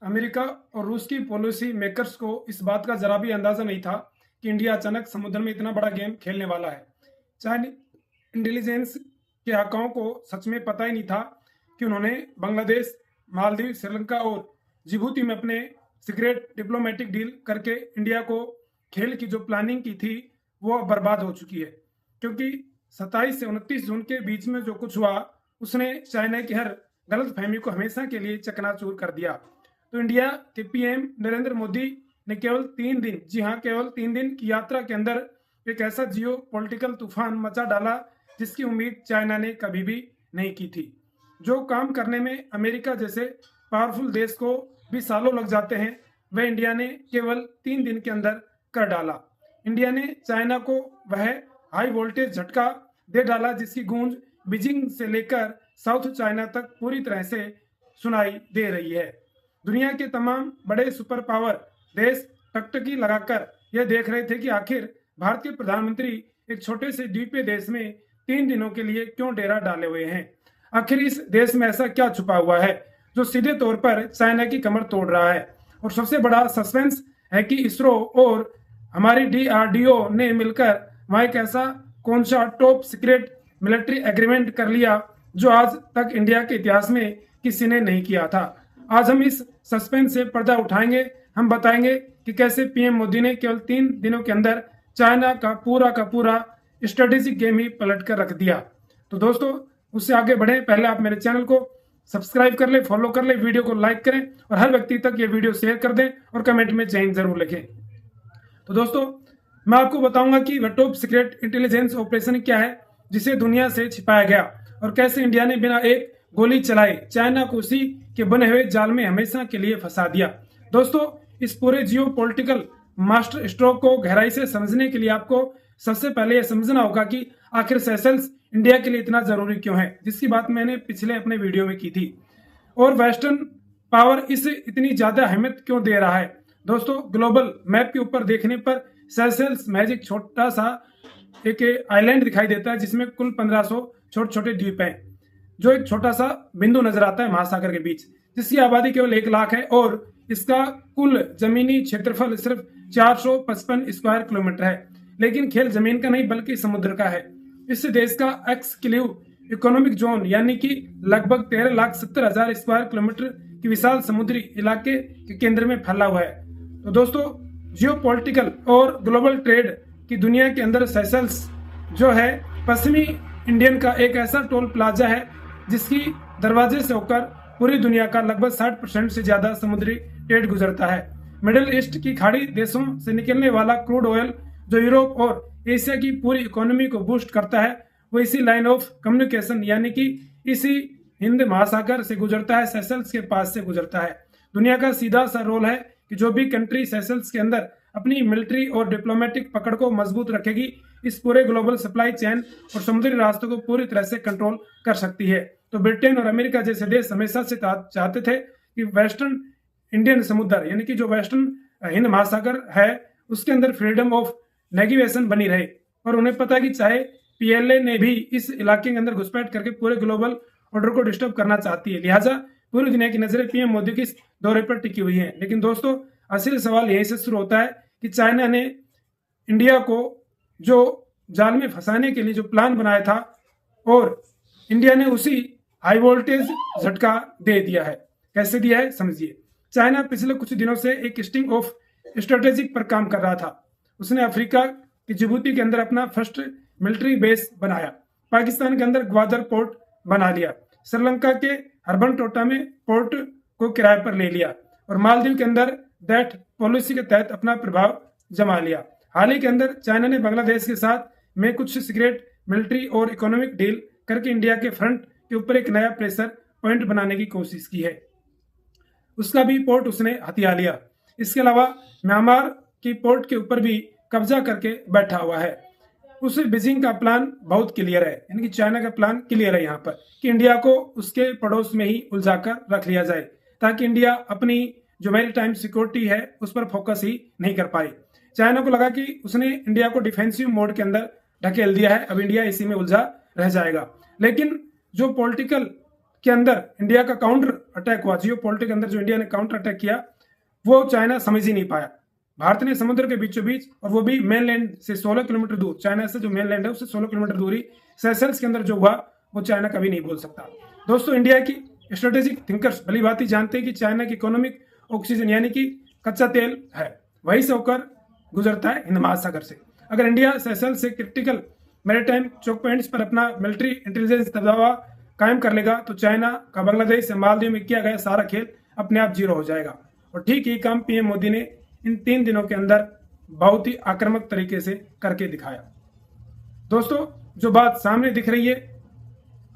America और रूस की पॉलिसी मेकर्स को इस बात का जरा भी अंदाजा नहीं था कि इंडिया अचानक समुद्र में इतना बड़ा गेम खेलने वाला है। चाइनीज इंटेलिजेंस के आकाओं को सच में पता ही नहीं था कि उन्होंने बांग्लादेश, मालदीव, श्रीलंका और जिबूती में अपने सीक्रेट डिप्लोमेटिक डील करके इंडिया को खेल की जो प्लानिंग की थी वो अब बर्बाद हो चुकी है। क्योंकि 27 से 29 जून के बीच में जो कुछ हुआ उसने चाइना की हर गलत फहमी को हमेशा के लिए चकनाचूर कर दिया। तो इंडिया के पीएम नरेंद्र मोदी ने केवल 3 दिन, जी हाँ केवल 3 दिन की यात्रा के अंदर एक ऐसा जियो पॉलिटिकल तूफान मचा डाला जिसकी उम्मीद चाइना ने कभी भी नहीं की थी। जो काम करने में अमेरिका जैसे पावरफुल देश को भी सालों लग जाते हैं वह इंडिया ने केवल 3 दिन के अंदर कर डाला। इंडिया ने चाइना को वह हाई वोल्टेज झटका दे डाला जिसकी गूंज बीजिंग से लेकर साउथ चाइना तक पूरी तरह से सुनाई दे रही है। दुनिया के तमाम बड़े सुपर पावर देश टकटकी लगाकर यह देख रहे थे कि आखिर भारत के प्रधानमंत्री एक छोटे से द्वीपीय देश में 3 दिनों के लिए क्यों डेरा डाले हुए हैं। आखिर इस देश में ऐसा क्या छुपा हुआ है जो सीधे तौर पर चाइना की कमर तोड़ रहा है। और सबसे बड़ा सस्पेंस है कि इसरो और हमारी DRDO ने मिलकर वहां एक ऐसा कौन सा टॉप सीक्रेट मिलिट्री एग्रीमेंट कर लिया जो आज तक इंडिया के इतिहास में किसी ने नहीं किया था। आज हम इस सस्पेंस से पर्दा उठाएंगे। हम बताएंगे कि कैसे पीएम मोदी ने केवल 3 दिनों के अंदर चाइना का पूरा स्ट्रेटेजिक गेम ही पलट कर रख दिया। तो दोस्तों उससे आगे बढ़े पहले आप मेरे चैनल को सब्सक्राइब कर ले, फॉलो कर ले, वीडियो को लाइक करें और हर व्यक्ति तक ये वीडियो शेयर कर दें और कमेंट में जय हिंद जरूर लिखें। तो दोस्तों मैं आपको बताऊंगा कि वह टॉप सीक्रेट इंटेलिजेंस ऑपरेशन क्या है जिसे दुनिया से छिपाया गया और कैसे इंडिया ने बिना एक गोली चलाए चाइना को उसी के बने हुए जाल में हमेशा के लिए फंसा दिया। दोस्तों इस पूरे जियो पॉलिटिकल मास्टर स्ट्रोक को गहराई से समझने के लिए आपको सबसे पहले यह समझना होगा कि आखिर सेशल्स इंडिया के लिए इतना जरूरी क्यों है, जिसकी बात मैंने पिछले अपने वीडियो में की थी। और वेस्टर्न पावर इसे इतनी ज्यादा अहमियत क्यों दे रहा है। दोस्तों ग्लोबल मैप के ऊपर देखने पर सेशल्स महज एक छोटा सा एक आइलैंड दिखाई देता है जिसमें कुल 1500 छोटे छोटे द्वीप हैं, जो एक छोटा सा बिंदु नजर आता है महासागर के बीच, जिसकी आबादी केवल 1 लाख है और इसका कुल जमीनी क्षेत्रफल सिर्फ 455 स्क्वायर किलोमीटर है। लेकिन खेल जमीन का नहीं बल्कि समुद्र का है। इस देश का एक्सक्लूसिव इकोनॉमिक जोन यानी कि लगभग 13,70,000 स्क्वायर किलोमीटर की विशाल समुद्री इलाके के केंद्र में फैला हुआ है। तो दोस्तों जियोपॉलिटिकल और ग्लोबल ट्रेड की दुनिया के अंदर सेशल्स जो है पश्चिमी इंडियन का एक ऐसा टोल प्लाजा है जिसकी दरवाजे से होकर पूरी दुनिया का लगभग 60% से ज्यादा समुद्री ट्रेड गुजरता है। मिडिल ईस्ट की खाड़ी देशों से निकलने वाला क्रूड ऑयल जो यूरोप और एशिया की पूरी इकोनॉमी को बूस्ट करता है वो इसी लाइन ऑफ कम्युनिकेशन यानी कि इसी हिंद महासागर से गुजरता है, सेशल्स के पास से गुजरता है। दुनिया का सीधा सा रोल है कि जो भी कंट्री सेशल्स के अंदर अपनी मिलिट्री और डिप्लोमेटिक पकड़ को मजबूत रखेगी इस पूरे ग्लोबल सप्लाई चेन और समुद्री रास्तों को पूरी तरह से कंट्रोल कर सकती है। तो ब्रिटेन और अमेरिका जैसे देश हमेशा से चाहते थे कि वेस्टर्न इंडियन समुद्र यानी कि जो वेस्टर्न हिंद महासागर है उसके अंदर फ्रीडम ऑफ नेविगेशन बनी रहे। और उन्हें पता कि चाहे PLA ने भी इस इलाके के अंदर घुसपैठ करके पूरे ग्लोबल ऑर्डर को डिस्टर्ब करना चाहती है, लिहाजा पूरी दुनिया की नजरें पीएम मोदी की इस दौरे पर टिकी हुई हैं। लेकिन दोस्तों असली सवाल यहीं से शुरू होता है कि चाइना ने इंडिया को जो जाल में फंसाने के लिए जो प्लान बनाया था और इंडिया ने उसी हाई वोल्टेज झटका दे दिया है। कैसे दिया है समझिए। चाइना पिछले कुछ दिनों से एक स्टिंग ऑफ स्ट्रेटेजिक पर काम कर रहा था। उसने अफ्रीका की जिबूती के अंदर अपना फर्स्ट मिलिट्री बेस बनाया, पाकिस्तान के अंदर ग्वादर पोर्ट बना लिया, श्रीलंका के हरबन टोटा में पोर्ट को किराए पर ले लिया और मालदीव के अंदर दैट पॉलिसी के तहत अपना प्रभाव जमा लिया। हाल ही के अंदर चाइना ने बांग्लादेश के साथ में कुछ सीक्रेट मिलिट्री और इकोनॉमिक डील करके इंडिया के फ्रंट के ऊपर एक नया प्रेशर पॉइंट बनाने की कोशिश की है। उसका भी पोर्ट उसने हथिया लिया। इसके अलावा म्यांमार की पोर्ट के ऊपर भी कब्जा करके बैठा हुआ है। उस बीजिंग का प्लान बहुत क्लियर है, यानी कि चाइना का प्लान क्लियर है यहाँ पर कि इंडिया को उसके पड़ोस में ही उलझाकर रख लिया जाए ताकि इंडिया अपनी जो मैरीटाइम सिक्योरिटी है उस पर फोकस ही नहीं कर पाई। चाइना को लगा कि उसने इंडिया को डिफेंसिव मोड के अंदर ढकेल दिया है, अब इंडिया इसी में उलझा रह जाएगा। लेकिन जो पॉलिटिकल के अंदर इंडिया का काउंटर अटैक हुआ, जियो पोलिटिक के अंदर जो इंडिया ने काउंटर अटैक किया, वो चाइना समझ ही नहीं पाया। भारत ने समुद्र के बीचों बीच, और वो भी मेनलैंड से 16 किलोमीटर दूर, चाइना से जो मेनलैंड है उससे 16 किलोमीटर दूरी सेशल्स के अंदर जो हुआ, वो चाइना कभी नहीं भूल सकता। दोस्तों, इंडिया की स्ट्रेटेजिक थिंकर्स भली भांति जानते हैं कि चाइना की इकोनॉमिक ऑक्सीजन यानी कि कच्चा तेल है, वहीं से होकर गुजरता है हिंद महासागर से। अगर इंडिया सेशल्स से क्रिटिकल मैरीटाइम चोक पॉइंट्स पर अपना मिलिट्री इंटेलिजेंस दबदबा कायम कर लेगा तो चाइना का बांग्लादेश से मालदीव में किया गया सारा खेल अपने आप जीरो हो जाएगा। और ठीक ही काम पीएम मोदी ने इन 3 दिनों के अंदर बहुत ही आक्रामक तरीके से करके दिखाया। दोस्तों, जो बात सामने दिख रही है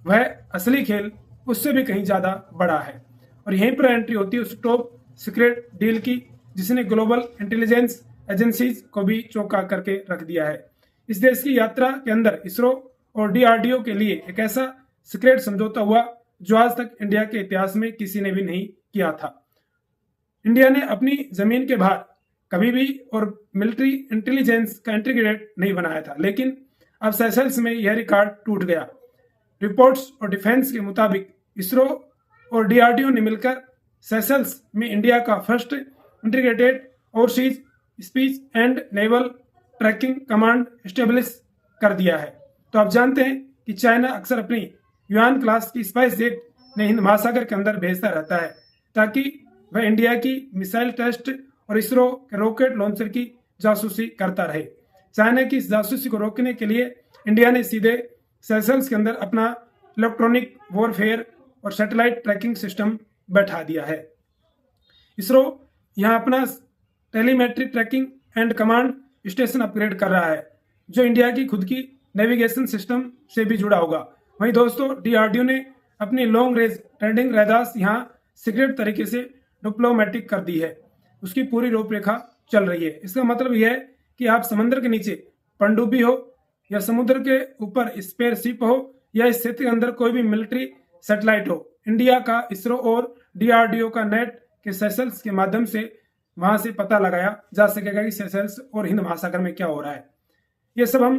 वह असली खेल उससे भी कहीं ज्यादा बड़ा है, और यहीं पर एंट्री होती है उस टॉप सीक्रेट डील की जिसने ग्लोबल इंटेलिजेंस एजेंसीज को भी चौंका करके रख दिया है। इस देश की यात्रा के अंदर इसरो और डीआरडीओ के लिए एक ऐसा सीक्रेट समझौता हुआ जो आज तक इंडिया के इतिहास में किसी ने भी नहीं किया था। इंडिया ने अपनी जमीन के बाहर कभी भी और मिलिट्री इंटेलिजेंस का इंटीग्रेट नहीं बनाया था, लेकिन अब सेशल्स में यह रिकॉर्ड टूट गया। रिपोर्ट्स और डिफेंस के मुताबिक इसरो और डीआरडीओ ने मिलकर सेशल्स में इंडिया का first integrated overseas speech and naval tracking command establish कर दिया है। तो आप जानते हैं कि चाइना अक्सर अपनी युआन क्लास की स्पाइस जेट ने हिंद महासागर के अंदर भेजता रहता है ताकि वह इंडिया की मिसाइल टेस्ट और इसरो के रॉकेट लॉन्चर की जासूसी करता रहे। चाइना की इस जासूसी को रोकने के लिए इंडिया ने सीधे सेशल्स के अंदर अपना इलेक्ट्रॉनिक वॉरफेयर और सैटेलाइट ट्रैकिंग सिस्टम बैठा दिया है। इसरो यहाँ अपना telemetry tracking and command station upgrade कर रहा है जो इंडिया की खुद की नेविगेशन सिस्टम से भी जुड़ा होगा। वहीं दोस्तों, डीआरडीओ ने अपनी लॉन्ग रेंज ट्रेंडिंग रैदार्स यहाँ सीक्रेट तरीके से डिप्लोमेटिक कर दी है, उसकी पूरी रूपरेखा चल रही है। इसका मतलब यह है कि आप समुद्र के नीचे पनडुब्बी हो या समुद्र के ऊपर स्पेयर शिप हो या इस क्षेत्र के अंदर कोई भी मिलिट्री सैटेलाइट हो, इंडिया का इसरो और डीआरडीओ का नेट के सेशल्स के माध्यम से वहां से पता लगाया जा सकेगा कि सेशल्स और हिंद महासागर में क्या हो रहा है। ये सब हम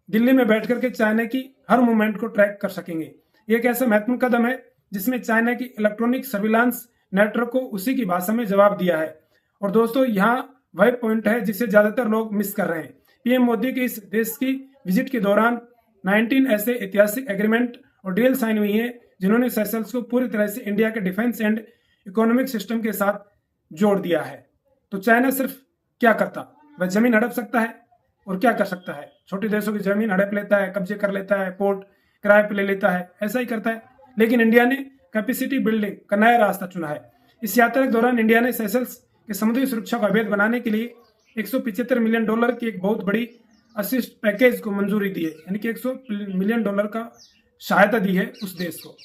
दिल्ली में बैठ करके चाइना की हर मूवमेंट को ट्रैक कर सकेंगे। ये एक ऐसा महत्वपूर्ण कदम है जिसमें चाइना की इलेक्ट्रॉनिक सर्विलांस नेटवर्क को उसी की भाषा में जवाब दिया है। और दोस्तों, यहाँ वह पॉइंट है जिसे ज्यादातर लोग मिस कर रहे हैं। पीएम मोदी के इस देश की विजिट के दौरान 19 ऐसे ऐतिहासिक एग्रीमेंट और डील साइन हुई हैं जिन्होंने सेशल्स को पूरी तरह से इंडिया के डिफेंस एंड इकोनॉमिक सिस्टम के साथ जोड़ दिया है। तो चाइना सिर्फ क्या करता, वह जमीन हड़प सकता है और क्या कर सकता है, छोटे देशों की जमीन हड़प लेता है, कब्जे कर लेता है, पोर्ट किराए पे ले लेता है, ऐसा ही करता है। लेकिन इंडिया ने कैपेसिटी बिल्डिंग का नया रास्ता चुना है। इस यात्रा के दौरान इंडिया ने सेशल्स के समुद्री सुरक्षा को अवैध बनाने के लिए $175 मिलियन की एक बहुत बड़ी असिस्ट पैकेज को मंजूरी दी है, यानी कि $100 मिलियन का सहायता दी है उस देश को।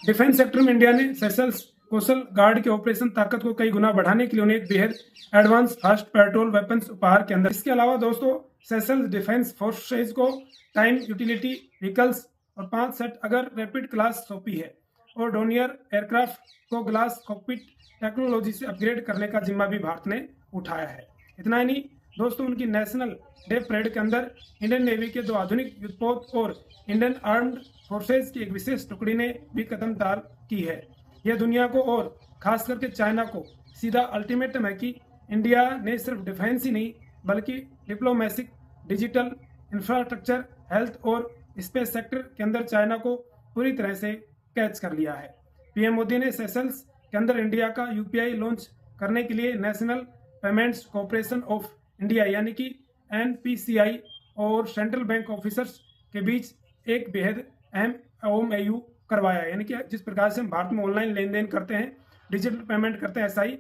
डिफेंस सेक्टर में इंडिया ने सेशल्स कोस्टल गार्ड के ऑपरेशन ताकत को कई गुना बढ़ाने के लिए उन्हें एक बेहद एडवांस फास्ट पेट्रोल वेपन्स उपहार के अंदर। इसके अलावा दोस्तों, सेशल्स डिफेंस फोर्सेज को टाइम यूटिलिटी व्हीकल्स और 5 सेट अगर रैपिड क्लास सौंपी है और डोनियर एयरक्राफ्ट को ग्लास कॉकपिट टेक्नोलॉजी से अपग्रेड करने का जिम्मा भी भारत ने उठाया है। इतना ही नहीं दोस्तों, उनकी नेशनल डे परेड के अंदर इंडियन नेवी के 2 आधुनिक युद्धपोत और इंडियन आर्म्ड फोर्सेज की एक विशेष टुकड़ी ने भी कदमताल की है। यह दुनिया को और खास करके चाइना को सीधा अल्टीमेटम है कि इंडिया ने सिर्फ डिफेंस ही नहीं बल्कि डिप्लोमेसिक, डिजिटल, इंफ्रास्ट्रक्चर, हेल्थ और स्पेस सेक्टर के अंदर चाइना को पूरी तरह से कैच कर लिया है। पीएम मोदी ने सेशल्स के अंदर इंडिया का यूपीआई लॉन्च करने के लिए national payments corporation of India यानी कि एनपीसीआई और सेंट्रल बैंक ऑफिसर्स के बीच एक बेहद अहम एमओयू करवाया, यानी कि जिस प्रकार से हम भारत में ऑनलाइन लेन देन करते हैं, डिजिटल पेमेंट करते हैं, ऐसा ही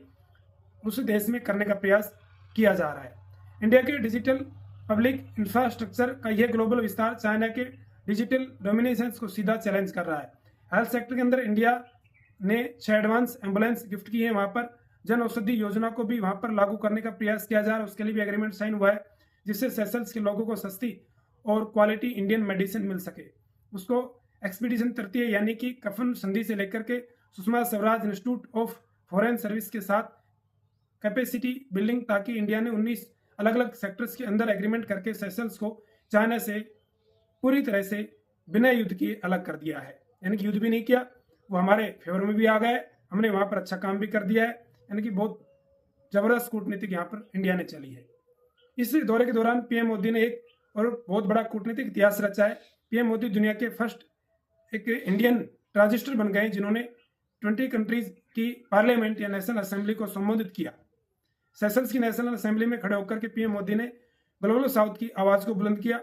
उस देश में करने का प्रयास किया जा रहा है। इंडिया के डिजिटल पब्लिक इंफ्रास्ट्रक्चर का यह ग्लोबल विस्तार चाइना के डिजिटल डोमिनेशंस को सीधा चैलेंज कर रहा है। हेल्थ सेक्टर के अंदर इंडिया ने 6 एडवांस एम्बुलेंस गिफ्ट की है, वहां पर जन औषधि योजना को भी वहां पर लागू करने का प्रयास किया जा रहा है, उसके लिए भी एग्रीमेंट साइन हुआ है जिससे सेशल्स के लोगों को सस्ती और क्वालिटी इंडियन मेडिसिन मिल सके। उसको एक्सपीडिशन तृतीय यानी कि कफन संधि से लेकर के Sushma Swaraj institute of foreign service के साथ कैपेसिटी बिल्डिंग, ताकि इंडिया ने 19 अलग अलग सेक्टर्स के अंदर एग्रीमेंट करके सेशल्स को चाइना से पूरी तरह से बिना युद्ध किए अलग कर दिया है, यानी कि युद्ध भी नहीं किया वो हमारे फेवर में भी आ गए, हमने वहाँ पर अच्छा काम भी कर दिया है। यानी कि बहुत जबरदस्त कूटनीतिक यहाँ पर इंडिया ने चली है। इस दौरे के दौरान पीएम मोदी ने एक और बहुत बड़ा कूटनीतिक इतिहास रचा है। पीएम मोदी दुनिया के फर्स्ट एक इंडियन ट्रांजिस्टर बन गए जिन्होंने 20 कंट्रीज की पार्लियामेंट या नेशनल असेंबली को संबोधित किया। सेशल्स की नेशनल असेंबली में खड़े होकर के पीएम मोदी ने ग्लोबल साउथ की आवाज को बुलंद किया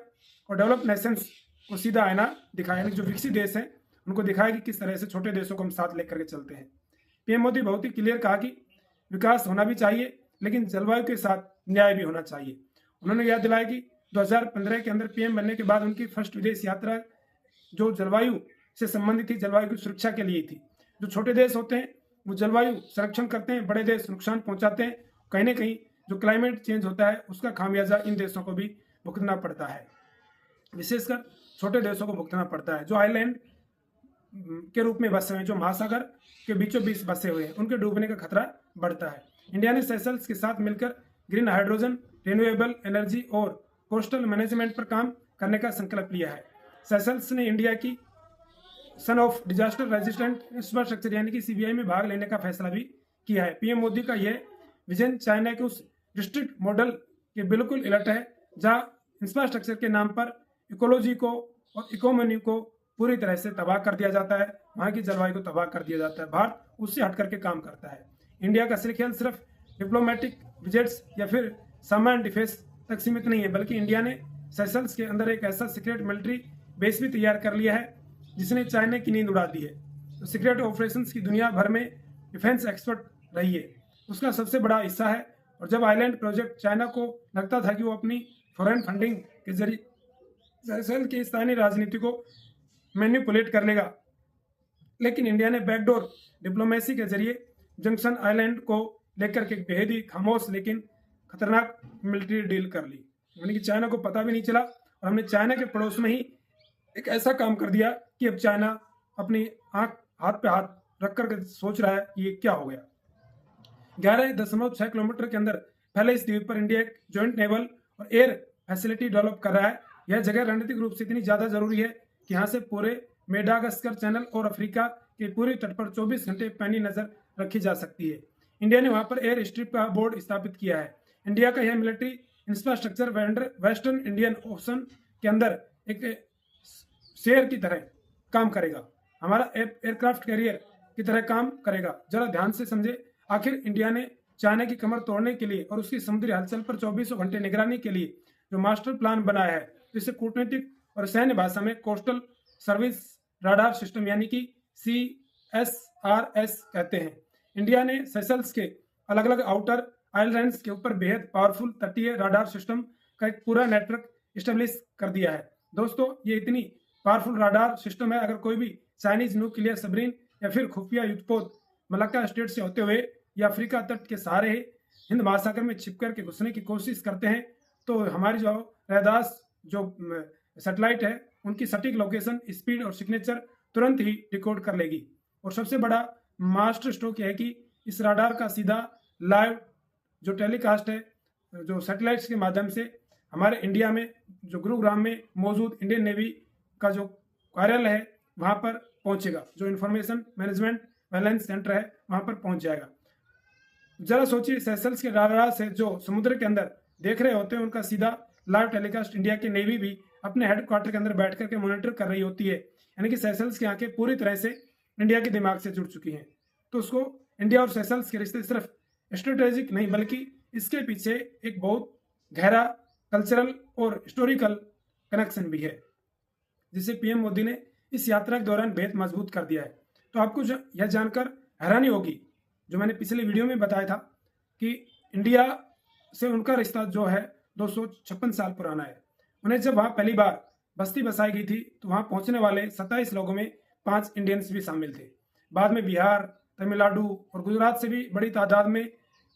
और डेवलप नेशंस को सीधा आईना दिखाया, जो विकसित देश हैं उनको दिखाया कि किस तरह से छोटे देशों को हम साथ लेकर के चलते हैं। पीएम मोदी बहुत ही क्लियर कहा कि विकास होना भी चाहिए लेकिन जलवायु के साथ न्याय भी होना चाहिए। उन्होंने याद दिलाया कि 2015 के अंदर पीएम बनने के बाद उनकी फर्स्ट विदेश यात्रा जो जलवायु से संबंधित थी, जलवायु की सुरक्षा के लिए थी। जो छोटे देश होते हैं वो जलवायु संरक्षण करते हैं, बड़े देश नुकसान पहुंचाते हैं। कहीं ना कहीं जो क्लाइमेट चेंज होता है उसका खामियाजा इन देशों को भी भुगतना पड़ता है, विशेषकर छोटे देशों को भुगतना पड़ता है जो आइलैंड के रूप में बसे हुए हैं, जो महासागर के बीचों बीच बसे हुए हैं, उनके डूबने का खतरा बढ़ता है। इंडिया ने सेशल्स के साथ मिलकर ग्रीन हाइड्रोजन, रिन्यूएबल एनर्जी और कोस्टल मैनेजमेंट पर काम करने का संकल्प लिया है। सेशल्स ने इंडिया की son of disaster resistant infrastructure यानी कि सीबीआई में भाग लेने का फैसला भी किया है। पीएम मोदी का यह विजन चाइना के उस डिस्ट्रिक्ट मॉडल के बिल्कुल उलट है जहां इंफ्रास्ट्रक्चर के नाम पर इकोलॉजी को और इकोनॉमी को पूरी तरह से तबाह कर दिया जाता है, वहां की जलवायु को तबाह कर दिया जाता है। भारत उससे हट करके काम करता है। इंडिया का असली खेल सिर्फ डिप्लोमेटिक विजिट्स या फिर सामान्य डिफेंस तक सीमित नहीं है, बल्कि इंडिया ने सेशल्स के अंदर एक ऐसा सीक्रेट मिलिट्री बेस भी तैयार कर लिया है जिसने चाइना की नींद उड़ा दी है। तो सीक्रेट ऑपरेशंस की दुनिया भर में डिफेंस एक्सपर्ट रही है, उसका सबसे बड़ा हिस्सा है। और जब आइलैंड प्रोजेक्ट चाइना को लगता था कि वो अपनी फॉरेन फंडिंग के जरिए सेशल्स की स्थानीय राजनीति को मैनिपुलेट कर लेगा, लेकिन इंडिया ने बैकडोर डिप्लोमेसी के जरिए जंक्शन आइलैंड को लेकर के बेहद ही खामोश लेकिन खतरनाक मिलिट्री डील कर ली, यानी कि चाइना को पता भी नहीं चला। और हमने चाइना के पड़ोस में ही एक ऐसा काम कर दिया कि अब चाइना अपनी आंख हाथ पे हाथ रख कर सोच रहा है कि ये क्या हो गया। 11.6 किलोमीटर के अंदर फैले इस द्वीप पर इंडिया एक ज्वाइंट नेवल और एयर फैसिलिटी डेवलप कर रहा है। यह जगह रणनीतिक रूप से इतनी ज्यादा जरूरी है कि यहाँ से पूरे मेडागास्कर चैनल और अफ्रीका के पूरी तट पर 24 घंटे पैनी नजर रखी जा सकती है। इंडिया ने वहां पर एयर स्ट्रिप का बोर्ड स्थापित किया है। इंडिया का यह military infrastructure western Indian ocean के अंदर एक शेयर की तरह काम करेगा, हमारा एयरक्राफ्ट कैरियर की तरह काम करेगा। जरा ध्यान से समझे, आखिर इंडिया ने चाइना की कमर तोड़ने के लिए और उसकी समुद्री हलचल पर 24 घंटे निगरानी के लिए जो मास्टर प्लान बनाया है, जिसे कूटनीतिक और सैन्य भाषा में कोस्टल सर्विस राडार सिस्टम यानी कि CSRS कहते हैं। इंडिया ने सेशल्स के अलग अलग आउटर आइलैंड्स के ऊपर बेहद पावरफुल तटीय राडार सिस्टम का एक पूरा नेटवर्क स्टेब्लिश कर दिया है। दोस्तों, ये इतनी पावरफुल राडार सिस्टम है, अगर कोई भी चाइनीज न्यूक्लियर सबमरीन या फिर खुफिया युद्धपोत मलक्का स्टेट से होते हुए या अफ्रीका तट के सहारे हिंद महासागर में छिप करके घुसने की कोशिश करते हैं, तो हमारी जो रैदास जो सैटेलाइट है उनकी सटीक लोकेशन, स्पीड और सिग्नेचर तुरंत ही डिकोड कर लेगी। और सबसे बड़ा मास्टर स्ट्रोक यह है कि इस राडार का सीधा लाइव जो टेलीकास्ट है जो सैटेलाइट्स के माध्यम से हमारे इंडिया में जो गुरुग्राम में मौजूद इंडियन नेवी का जो कार्यालय है वहां पर पहुंचेगा, जो इंफॉर्मेशन मैनेजमेंट बैलेंस सेंटर है वहां पर पहुंच जाएगा। जरा सोचिए, सेशल्स के राडार से जो समुद्र के अंदर देख रहे होते हैं उनका सीधा लाइव टेलीकास्ट इंडिया की नेवी भी अपने हेडक्वार्टर के अंदर बैठ करके मॉनिटर कर रही होती है। यानी कि सेशल्स की आंखें पूरी तरह से इंडिया के दिमाग से जुड़ चुकी हैं। तो उसको इंडिया और सेशल्स के रिश्ते सिर्फ स्ट्रेटेजिक नहीं बल्कि इसके पीछे एक बहुत गहरा कल्चरल और हिस्टोरिकल कनेक्शन भी है, जिसे पीएम मोदी ने इस यात्रा के दौरान बेहद मजबूत कर दिया है। तो आपको यह जानकर हैरानी होगी, जो मैंने पिछले वीडियो में बताया था कि इंडिया से उनका रिश्ता जो है 256 साल पुराना है। उन्हें जब वहां पहली बार बस्ती बसाई गई थी तो वहां पहुंचने वाले 27 लोगों में 5 इंडियंस भी शामिल थे। बाद में बिहार, तमिलनाडु और गुजरात से भी बड़ी तादाद में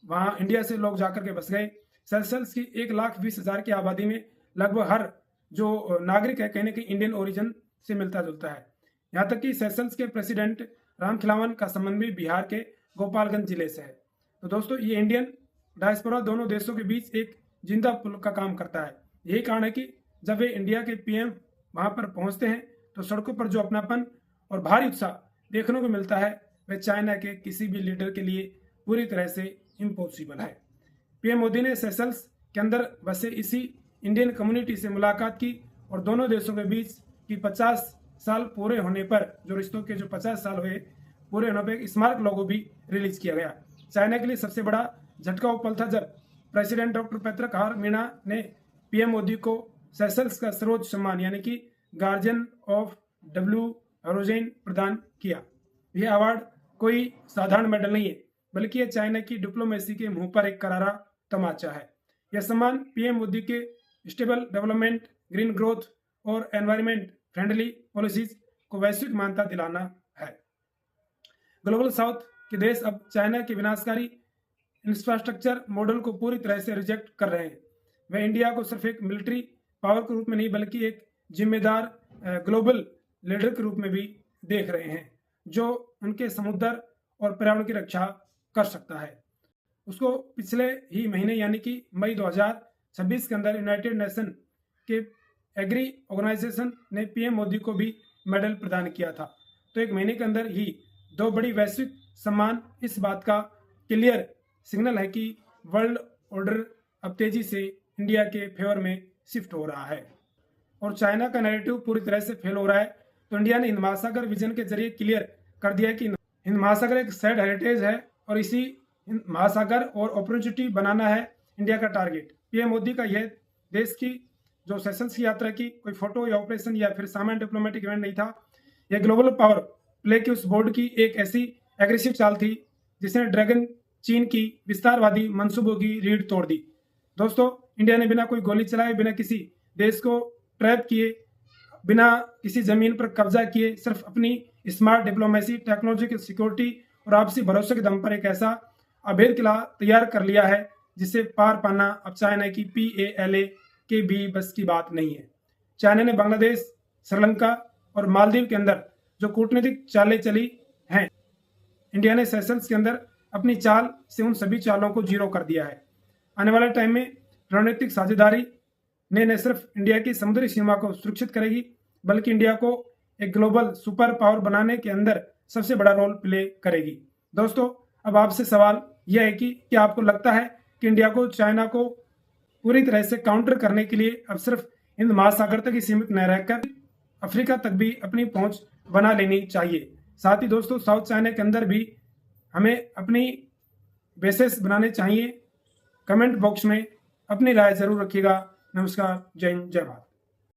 वहां इंडिया से लोग जाकर के बस गए। सेशल्स की 1,20,000 की आबादी में लगभग हर जो नागरिक है कहीं ना कहीं इंडियन ओरिजिन से मिलता जुलता है। यहाँ तक कि सेशल्स के प्रेसिडेंट रामखिलावन का संबंध भी बिहार के गोपालगंज जिले से है। तो दोस्तों, ये इंडियन डायस्पोरा दोनों देशों के बीच एक जिंदा पुल का काम करता है। यही कारण है कि जब वे इंडिया के पीएम वहां पर पहुंचते हैं तो सड़कों पर जो अपनापन और भारी उत्साह देखने को मिलता है वह चाइना के किसी भी लीडर के लिए पूरी तरह से इम्पॉसिबल है। पीएम मोदी ने सेशल्स के अंदर बसे इसी इंडियन कम्युनिटी से मुलाकात की और दोनों देशों के बीच की 50 साल पूरे होने पर, जो रिश्तों के जो 50 साल हुए पूरे होने पर एक स्मारक लोगो भी रिलीज किया गया। चाइना के लिए सबसे बड़ा झटका वो पल था जब president doctor Patrick Herminie ने पीएम मोदी को सेशल्स का सर्वोच्च सम्मान यानी कि गार्जियन ऑफ डब्ल्यू रोजेन प्रदान किया। यह अवार्ड कोई साधारण मेडल नहीं है, बल्कि यह चाइना की डिप्लोमेसी के मुंह पर एक करारा तमाचा है। यह सम्मान पीएम मोदी के स्टेबल डेवलपमेंट, ग्रीन ग्रोथ और एनवायरमेंट फ्रेंडली पॉलिसीज को वैश्विक मान्यता दिलाना है। ग्लोबल साउथ के देश अब चाइना के विनाशकारी इंफ्रास्ट्रक्चर मॉडल को पूरी तरह से रिजेक्ट कर रहे हैं। वे इंडिया को सिर्फ एक मिलिट्री पावर के रूप में नहीं, बल्कि एक जिम्मेदार ग्लोबल लीडर के रूप में भी देख रहे हैं, जो उनके समुद्र और पर्यावरण की रक्षा कर सकता है। उसको पिछले ही महीने यानी कि मई 2026 के अंदर यूनाइटेड नेशन के एग्री ऑर्गेनाइजेशन ने पीएम मोदी को भी मेडल प्रदान किया था। तो एक महीने के अंदर ही दो बड़ी वैश्विक सम्मान इस बात का क्लियर सिग्नल है कि वर्ल्ड ऑर्डर अब तेजी से इंडिया के फेवर में शिफ्ट हो रहा है और चाइना का नैरेटिव पूरी तरह से फेल हो रहा है। तो इंडिया ने हिंद महासागर विजन के जरिए क्लियर कर दिया कि हिंद महासागर एक सैड हेरिटेज है और इसी हिंद महासागर और अपॉर्चुनिटी बनाना है इंडिया का टारगेट। पीएम मोदी का यह देश की जो सेशंस की यात्रा की कोई फोटो या ऑपरेशन या फिर सामान्य डिप्लोमेटिक इवेंट नहीं था। यह ग्लोबल पावर प्ले की उस बोर्ड की एक ऐसी एग्रेसिव चाल थी जिसने ड्रैगन चीन की विस्तारवादी मंसूबों की रीढ़ तोड़ दी। दोस्तों, इंडिया ने बिना कोई गोली चलाए, बिना किसी देश को ट्रैप किए, बिना किसी जमीन पर कब्जा किए, सिर्फ अपनी स्मार्ट डिप्लोमेसी, टेक्नोलॉजी, सिक्योरिटी और आपसी भरोसे के दम पर एक ऐसा अभेद किला तैयार कर लिया है जिसे पार पाना अब चाइना की PALA के भी बस की बात नहीं है। चाइना ने बांग्लादेश, श्रीलंका और मालदीव के अंदर जो कूटनीतिक चालें चली हैं, इंडिया ने सेशल्स के अंदर अपनी चाल से उन सभी चालों को जीरो कर दिया है। आने वाले टाइम में रणनीतिक साझेदारी ने न सिर्फ इंडिया की समुद्री सीमा को सुरक्षित करेगी, बल्कि इंडिया को एक ग्लोबल सुपर पावर बनाने के अंदर सबसे बड़ा रोल प्ले करेगी। दोस्तों, अब आपसे सवाल यह है कि क्या आपको लगता है कि इंडिया को चाइना को पूरी तरह से काउंटर करने के लिए अब सिर्फ हिंद महासागर तक ही सीमित न रहकर अफ्रीका तक भी अपनी पहुंच बना लेनी चाहिए? साथ ही दोस्तों, साउथ चाइना के अंदर भी हमें अपनी बेसेस बनाने चाहिए। कमेंट बॉक्स में अपनी राय जरूर रखिएगा। नमस्कार, जय हिंद, जय भारत।